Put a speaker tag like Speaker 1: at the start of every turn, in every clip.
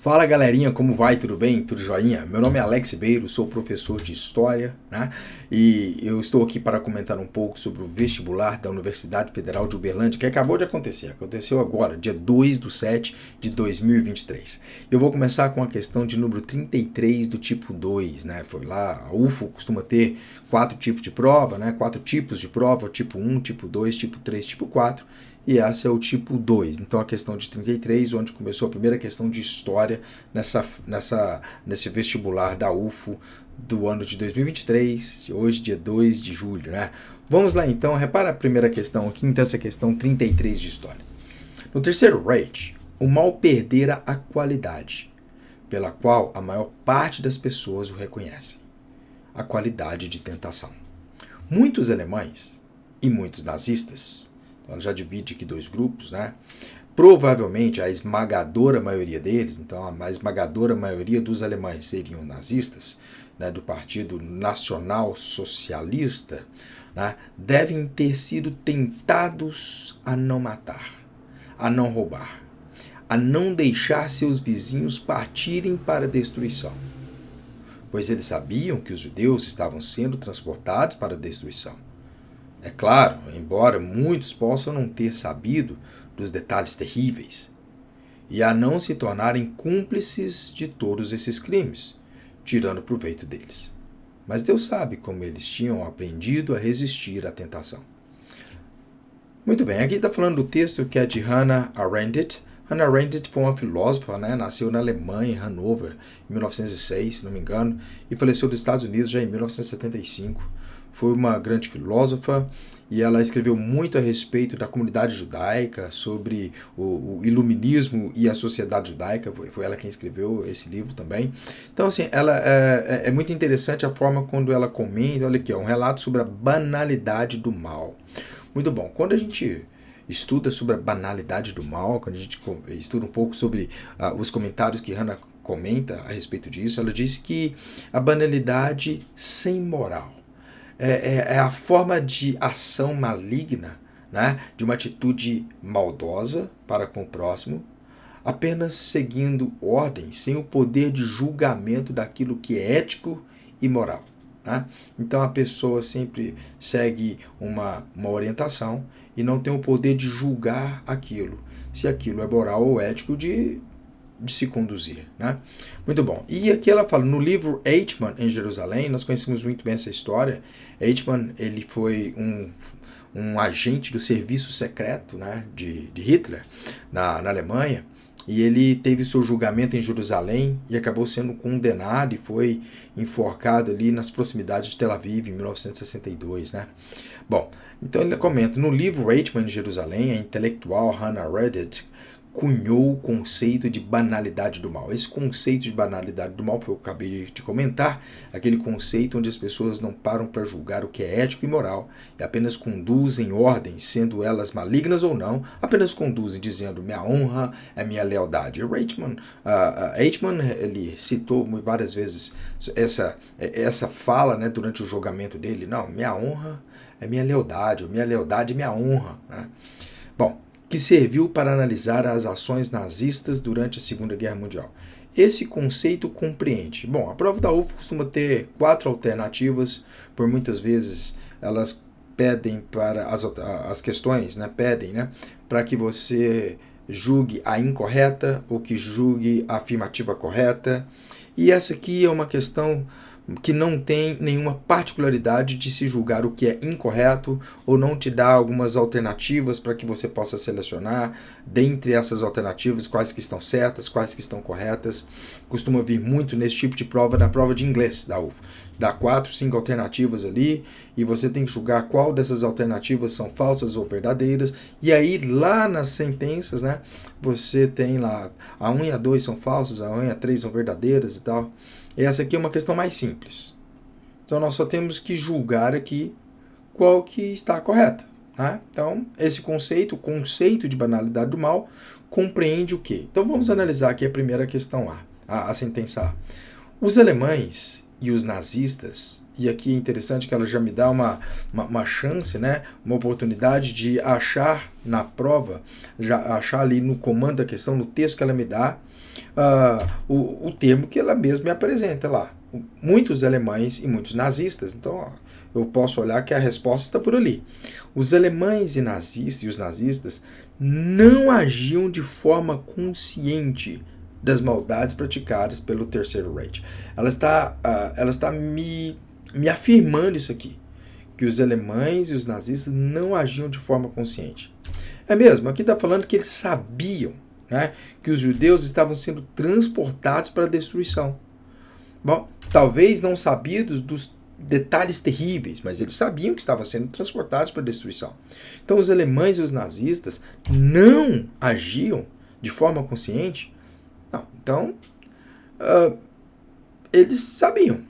Speaker 1: Fala galerinha, como vai? Tudo bem? Tudo joinha? Meu nome é Alex Ribeiro, sou professor de História, né? E eu estou aqui para comentar um pouco sobre o vestibular da Universidade Federal de Uberlândia, que acabou de acontecer. Aconteceu agora, dia 2/7/2023. Eu vou começar com a questão de número 33 do tipo 2, né? Foi lá, a UFO costuma ter 4 tipos de prova, né? 4 tipos de prova, tipo 1, tipo 2, tipo 3, tipo 4. E esse é o tipo 2. Então a questão de 33, onde começou a primeira questão de história nesse vestibular da UFO do ano de 2023, hoje dia 2 de julho, né? Vamos lá então, repara a primeira questão aqui, então essa questão 33 de história. No terceiro rate, o mal perdera a qualidade, pela qual a maior parte das pessoas o reconhecem, a qualidade de tentação. Muitos alemães e muitos nazistas, então ela já divide aqui dois grupos, né? Provavelmente a esmagadora maioria deles, então a esmagadora maioria dos alemães seriam nazistas, né, do Partido Nacional Socialista, né, devem ter sido tentados a não matar, a não roubar, a não deixar seus vizinhos partirem para a destruição, pois eles sabiam que os judeus estavam sendo transportados para a destruição. É claro, embora muitos possam não ter sabido dos detalhes terríveis, e a não se tornarem cúmplices de todos esses crimes, tirando proveito deles. Mas Deus sabe como eles tinham aprendido a resistir à tentação. Muito bem, aqui está falando do texto que é de Hannah Arendt. Hannah Arendt foi uma filósofa, né? Nasceu na Alemanha, em Hannover, em 1906, se não me engano, e faleceu nos Estados Unidos já em 1975. Foi uma grande filósofa e ela escreveu muito a respeito da comunidade judaica, sobre o iluminismo e a sociedade judaica. Foi ela quem escreveu esse livro também. Então, assim, ela é muito interessante a forma quando ela comenta. Olha aqui, um relato sobre a banalidade do mal. Muito bom. Quando a gente estuda sobre a banalidade do mal, quando a gente estuda um pouco sobre os comentários que Hannah comenta a respeito disso, ela disse que a banalidade sem moral é a forma de ação maligna, né, de uma atitude maldosa para com o próximo, apenas seguindo ordens, sem o poder de julgamento daquilo que é ético e moral. Né? Então a pessoa sempre segue uma orientação e não tem o poder de julgar aquilo, se aquilo é moral ou ético de se conduzir. Né? Muito bom. E aqui ela fala, no livro Eichmann em Jerusalém, nós conhecemos muito bem essa história. Eichmann, ele foi um agente do serviço secreto, né, de Hitler na Alemanha, e ele teve seu julgamento em Jerusalém e acabou sendo condenado e foi enforcado ali nas proximidades de Tel Aviv em 1962. Né? Bom, então ele comenta, no livro Eichmann em Jerusalém, a intelectual Hannah Arendt cunhou o conceito de banalidade do mal. Esse conceito de banalidade do mal foi o que eu acabei de comentar, aquele conceito onde as pessoas não param para julgar o que é ético e moral e apenas conduzem ordens, sendo elas malignas ou não, apenas conduzem dizendo minha honra é minha lealdade. Eichmann ele citou várias vezes essa fala, né, durante o julgamento dele, não, minha honra é minha lealdade, ou minha lealdade é minha honra. Né? Bom, que serviu para analisar as ações nazistas durante a Segunda Guerra Mundial. Esse conceito compreende. Bom, a prova da UFO costuma ter 4 alternativas, por muitas vezes elas pedem para as questões, né, pedem, né, para que você julgue a incorreta ou que julgue a afirmativa correta. E essa aqui é uma questão que não tem nenhuma particularidade de se julgar o que é incorreto ou não te dá algumas alternativas para que você possa selecionar dentre essas alternativas quais que estão certas, quais que estão corretas. Costuma vir muito nesse tipo de prova, na prova de inglês da UFO. Dá 4, 5 alternativas ali e você tem que julgar qual dessas alternativas são falsas ou verdadeiras. E aí lá nas sentenças, né, você tem lá a 1 e a 2 são falsas, a 1 e a 3 são verdadeiras e tal. Essa aqui é uma questão mais simples. Então nós só temos que julgar aqui qual que está correta. Né? Então esse conceito, o conceito de banalidade do mal, compreende o quê? Então vamos analisar aqui a primeira questão A, a sentença A. Os alemães e os nazistas, e aqui é interessante que ela já me dá uma chance, né, uma oportunidade de achar na prova, já achar ali no comando da questão, no texto que ela me dá, o termo que ela mesma me apresenta lá. Muitos alemães e muitos nazistas. Então, ó, eu posso olhar que a resposta está por ali. Os alemães e os nazistas não agiam de forma consciente das maldades praticadas pelo Terceiro Reich. Ela está me afirmando isso aqui, que os alemães e os nazistas não agiam de forma consciente. É mesmo, aqui está falando que eles sabiam, né, que os judeus estavam sendo transportados para a destruição. Bom, talvez não sabidos dos detalhes terríveis, mas eles sabiam que estavam sendo transportados para a destruição. Então os alemães e os nazistas não agiam de forma consciente. Não. Então, eles sabiam,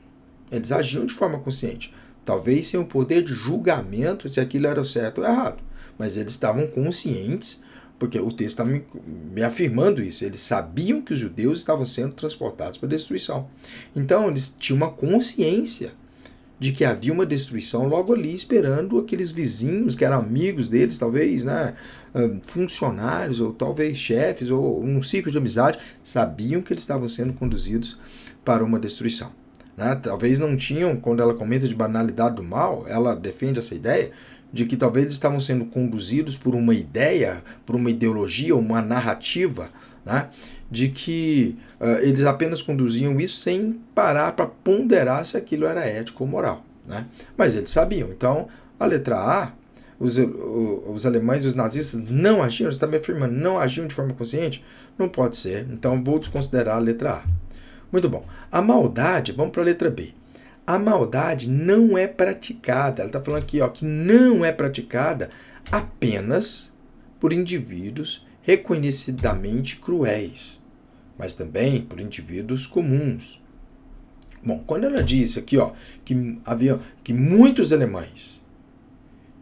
Speaker 1: eles agiam de forma consciente. Talvez sem o poder de julgamento se aquilo era certo ou errado, mas eles estavam conscientes, porque o texto está me afirmando isso. Eles sabiam que os judeus estavam sendo transportados para a destruição. Então, eles tinham uma consciência de que havia uma destruição logo ali, esperando aqueles vizinhos que eram amigos deles, talvez, né, funcionários, ou talvez chefes, ou um ciclo de amizade, sabiam que eles estavam sendo conduzidos para uma destruição. Né? Talvez não tinham, quando ela comenta de banalidade do mal, ela defende essa ideia de que talvez eles estavam sendo conduzidos por uma ideia, por uma ideologia, uma narrativa, né, de que eles apenas conduziam isso sem parar para ponderar se aquilo era ético ou moral. Né? Mas eles sabiam. Então, a letra A, os alemães e os nazistas não agiam, eles estão me afirmando, não agiam de forma consciente? Não pode ser. Então, vou desconsiderar a letra A. Muito bom. A maldade, vamos para a letra B. A maldade não é praticada, ela está falando aqui, ó, que não é praticada apenas por indivíduos reconhecidamente cruéis, mas também por indivíduos comuns. Bom, quando ela disse aqui, ó, que muitos alemães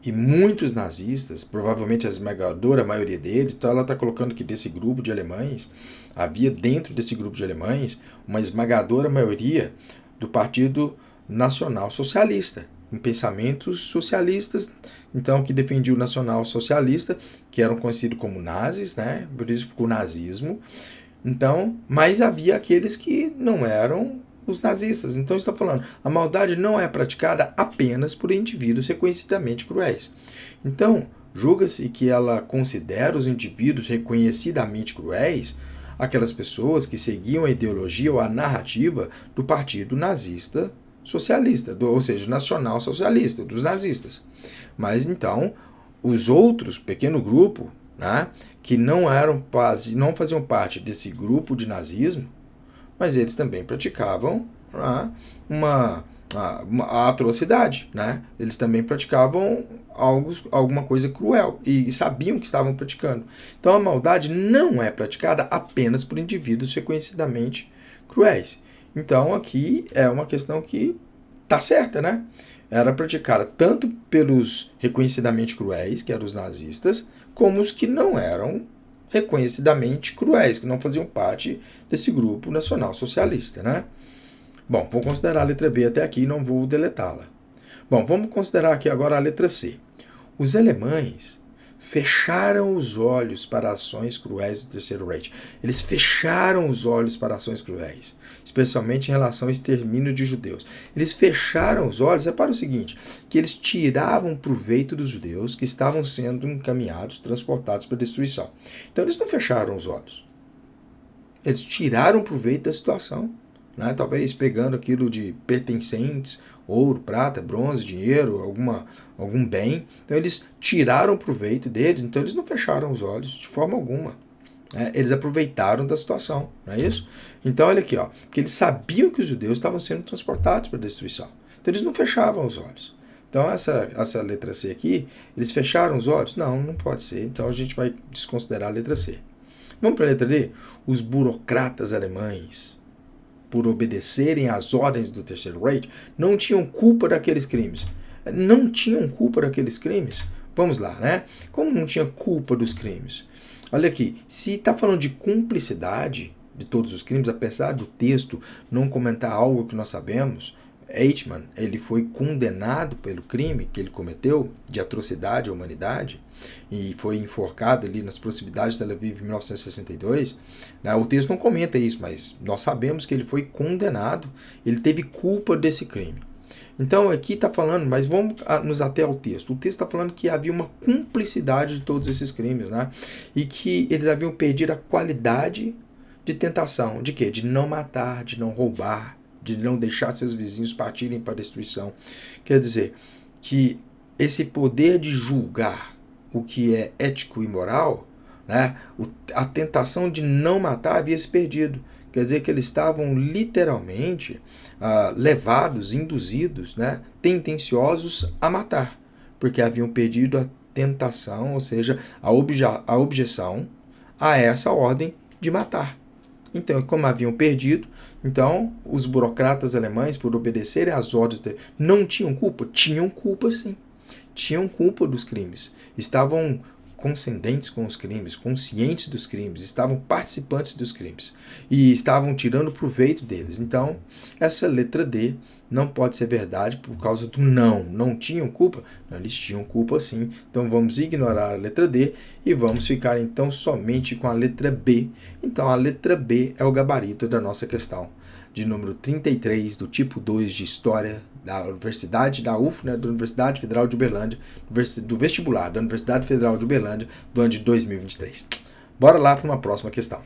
Speaker 1: e muitos nazistas, provavelmente a esmagadora maioria deles, então ela está colocando que desse grupo de alemães, havia dentro desse grupo de alemães uma esmagadora maioria do Partido Nacional Socialista, em pensamentos socialistas, então que defendia o nacional socialista, que eram conhecidos como nazis, né? Por isso ficou nazismo. Então, mas havia aqueles que não eram os nazistas. Então está falando, a maldade não é praticada apenas por indivíduos reconhecidamente cruéis. Então, julga-se que ela considera os indivíduos reconhecidamente cruéis aquelas pessoas que seguiam a ideologia ou a narrativa do partido nazista socialista, ou seja, nacional socialista, dos nazistas. Mas então, os outros, pequeno grupo, né, que não faziam parte desse grupo de nazismo, mas eles também praticavam, né, uma atrocidade, né? Eles também praticavam alguma coisa cruel e sabiam que estavam praticando. Então a maldade não é praticada apenas por indivíduos reconhecidamente cruéis. Então aqui é uma questão que está certa, né? Era praticada tanto pelos reconhecidamente cruéis, que eram os nazistas, como os que não eram reconhecidamente cruéis, que não faziam parte desse grupo nacional socialista, né? Bom, vou considerar a letra B até aqui e não vou deletá-la. Bom, vamos considerar aqui agora a letra C. Os alemães fecharam os olhos para ações cruéis do Terceiro Reich. Eles fecharam os olhos para ações cruéis, especialmente em relação ao extermínio de judeus. Eles fecharam os olhos, é para o seguinte, que eles tiravam proveito dos judeus que estavam sendo encaminhados, transportados para a destruição. Então eles não fecharam os olhos. Eles tiraram proveito da situação. Né? Talvez pegando aquilo de pertencentes, ouro, prata, bronze, dinheiro, algum bem. Então eles tiraram proveito deles, então eles não fecharam os olhos de forma alguma. Né? Eles aproveitaram da situação, não é isso? Então olha aqui, ó, que eles sabiam que os judeus estavam sendo transportados para a destruição. Então eles não fechavam os olhos. Então essa letra C aqui, eles fecharam os olhos? Não, não pode ser. Então a gente vai desconsiderar a letra C. Vamos para a letra D? Os burocratas alemães, por obedecerem às ordens do Terceiro Reich, não tinham culpa daqueles crimes. Não tinham culpa daqueles crimes. Vamos lá, né? Como não tinha culpa dos crimes? Olha aqui, se está falando de cumplicidade de todos os crimes, apesar do texto não comentar algo que nós sabemos, Eichmann, ele foi condenado pelo crime que ele cometeu de atrocidade à humanidade e foi enforcado ali nas proximidades de Tel Aviv em 1962. Né? O texto não comenta isso, mas nós sabemos que ele foi condenado, ele teve culpa desse crime. Então aqui está falando, mas vamos nos ater ao texto. O texto está falando que havia uma cumplicidade de todos esses crimes, né? E que eles haviam perdido a qualidade de tentação. De quê? De não matar, de não roubar, de não deixar seus vizinhos partirem para a destruição. Quer dizer, que esse poder de julgar o que é ético e moral, né, a tentação de não matar havia se perdido. Quer dizer que eles estavam literalmente levados, induzidos, né, tendenciosos a matar, porque haviam perdido a tentação, ou seja, a objeção a essa ordem de matar. Então, como haviam perdido, então os burocratas alemães, por obedecerem às ordens, não tinham culpa? Tinham culpa, sim. Tinham culpa dos crimes. Estavam conscendentes com os crimes, conscientes dos crimes, estavam participantes dos crimes e estavam tirando proveito deles. Então, essa letra D não pode ser verdade por causa do não. Não tinham culpa? Não, eles tinham culpa sim. Então, vamos ignorar a letra D e vamos ficar então somente com a letra B. Então, a letra B é o gabarito da nossa questão de número 33 do tipo 2 de História da Universidade da UF, né, da Universidade Federal de Uberlândia, do vestibular da Universidade Federal de Uberlândia do ano de 2023. Bora lá para uma próxima questão.